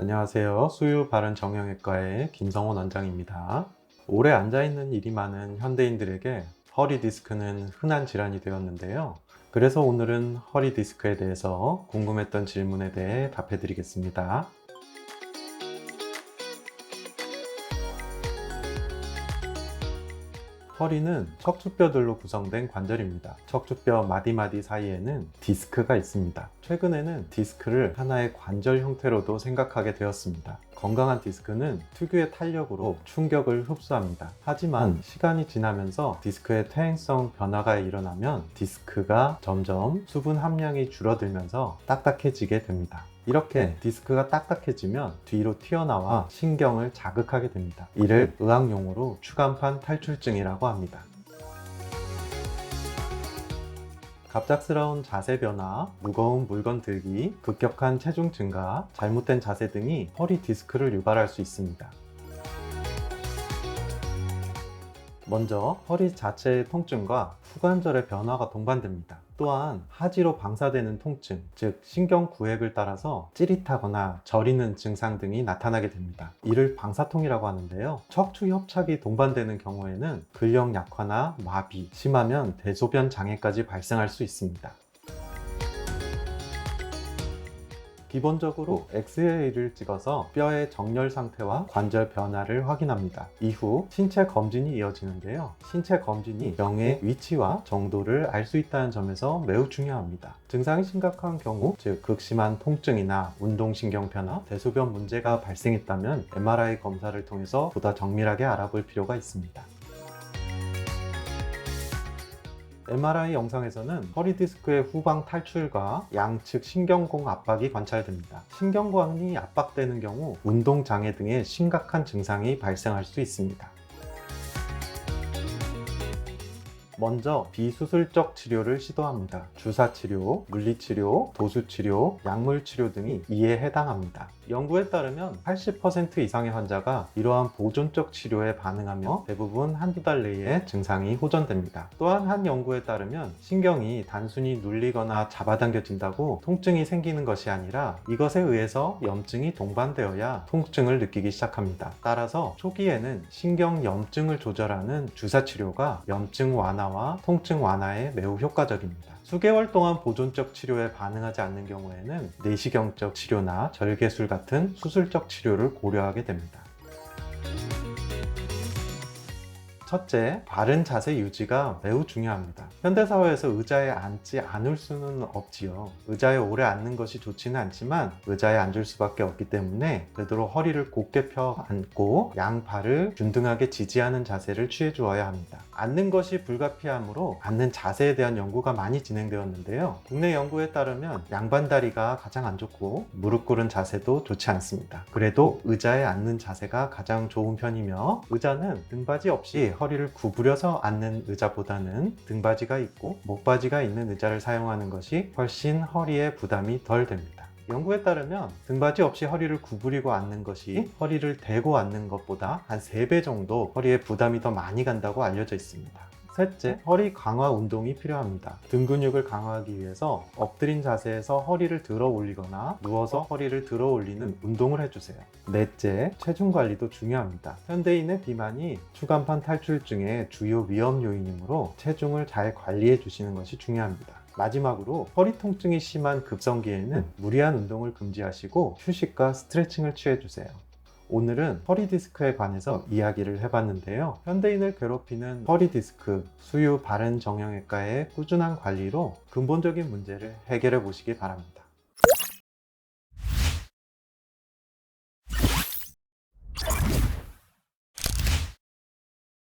안녕하세요. 수유 바른 정형외과의 김성원 원장입니다. 오래 앉아있는 일이 많은 현대인들에게 허리 디스크는 흔한 질환이 되었는데요. 그래서 오늘은 허리 디스크에 대해서 궁금했던 질문에 대해 답해 드리겠습니다. 허리는 척추뼈들로 구성된 관절입니다. 척추뼈 마디마디 사이에는 디스크가 있습니다. 최근에는 디스크를 하나의 관절 형태로도 생각하게 되었습니다. 건강한 디스크는 특유의 탄력으로 충격을 흡수합니다. 하지만 시간이 지나면서 디스크의 퇴행성 변화가 일어나면 디스크가 점점 수분 함량이 줄어들면서 딱딱해지게 됩니다. 이렇게 디스크가 딱딱해지면 뒤로 튀어나와 신경을 자극하게 됩니다. 이를 의학용어로 추간판 탈출증이라고 합니다. 갑작스러운 자세 변화, 무거운 물건 들기, 급격한 체중 증가, 잘못된 자세 등이 허리 디스크를 유발할 수 있습니다. 먼저 허리 자체의 통증과 후관절의 변화가 동반됩니다. 또한 하지로 방사되는 통증, 즉 신경구획을 따라서 찌릿하거나 저리는 증상 등이 나타나게 됩니다. 이를 방사통이라고 하는데요. 척추 협착이 동반되는 경우에는 근력 약화나 마비, 심하면 대소변 장애까지 발생할 수 있습니다. 기본적으로 엑스레이를 찍어서 뼈의 정렬 상태와 관절 변화를 확인합니다. 이후 신체 검진이 이어지는데요. 신체 검진이 병의 위치와 정도를 알 수 있다는 점에서 매우 중요합니다. 증상이 심각한 경우, 즉 극심한 통증이나 운동신경 변화, 대소변 문제가 발생했다면 MRI 검사를 통해서 보다 정밀하게 알아볼 필요가 있습니다. MRI 영상에서는 허리 디스크의 후방 탈출과 양측 신경공 압박이 관찰됩니다. 신경관이 압박되는 경우 운동장애 등의 심각한 증상이 발생할 수 있습니다. 먼저 비수술적 치료를 시도합니다. 주사치료, 물리치료, 도수치료, 약물치료 등이 이에 해당합니다. 연구에 따르면 80% 이상의 환자가 이러한 보존적 치료에 반응하며 대부분 한두 달 내에 증상이 호전됩니다. 또한 한 연구에 따르면 신경이 단순히 눌리거나 잡아당겨진다고 통증이 생기는 것이 아니라 이것에 의해서 염증이 동반되어야 통증을 느끼기 시작합니다. 따라서 초기에는 신경 염증을 조절하는 주사치료가 염증 완화와 통증 완화에 매우 효과적입니다. 수개월 동안 보존적 치료에 반응하지 않는 경우에는 내시경적 치료나 절개술 같은 수술적 치료를 고려하게 됩니다. 첫째, 바른 자세 유지가 매우 중요합니다. 현대사회에서 의자에 앉지 않을 수는 없지요. 의자에 오래 앉는 것이 좋지는 않지만 의자에 앉을 수밖에 없기 때문에 되도록 허리를 곧게 펴 앉고 양발을 균등하게 지지하는 자세를 취해 주어야 합니다. 앉는 것이 불가피하므로 앉는 자세에 대한 연구가 많이 진행되었는데요. 국내 연구에 따르면 양반다리가 가장 안 좋고 무릎 꿇은 자세도 좋지 않습니다. 그래도 의자에 앉는 자세가 가장 좋은 편이며 의자는 등받이 없이 허리를 구부려서 앉는 의자보다는 등받이가 있고 목받이가 있는 의자를 사용하는 것이 훨씬 허리에 부담이 덜 됩니다. 연구에 따르면 등받이 없이 허리를 구부리고 앉는 것이 허리를 대고 앉는 것보다 한 3배 정도 허리에 부담이 더 많이 간다고 알려져 있습니다. 셋째, 허리 강화 운동이 필요합니다. 등 근육을 강화하기 위해서 엎드린 자세에서 허리를 들어 올리거나 누워서 허리를 들어 올리는 운동을 해주세요. 넷째, 체중 관리도 중요합니다. 현대인의 비만이 추간판 탈출증의 주요 위험 요인이므로 체중을 잘 관리해 주시는 것이 중요합니다. 마지막으로 허리 통증이 심한 급성기에는 무리한 운동을 금지하시고 휴식과 스트레칭을 취해주세요. 오늘은 허리 디스크에 관해서 이야기를 해봤는데요. 현대인을 괴롭히는 허리 디스크, 수유 바른 정형외과의 꾸준한 관리로 근본적인 문제를 해결해 보시기 바랍니다.